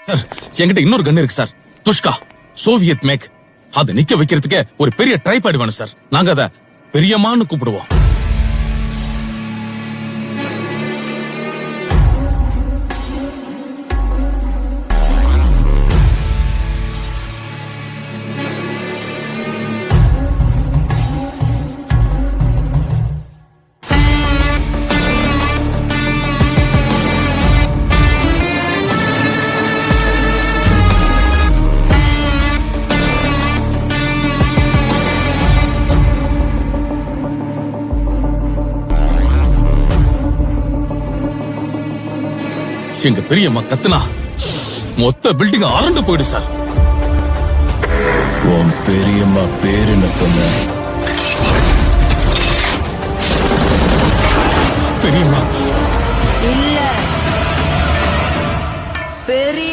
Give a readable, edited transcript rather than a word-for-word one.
Sir என்கிட்ட இன்னொரு கன் இருக்கு சார். துஷ்கா Soviet make. அதை நிக்க வைக்கிறதுக்கு ஒரு பெரிய ட்ரைபாட் வேணும் சார். நாங்க அத பெரியம்மான்னு கூப்பிடுவோம். எங்க பெரியம்மா கத்துனா மொத்த பில்டிங் அரண்டு போயிடு சார். உன் பெரியம்மா பேர் என்ன சொன்ன? பெரியம்மா இல்ல பெரிய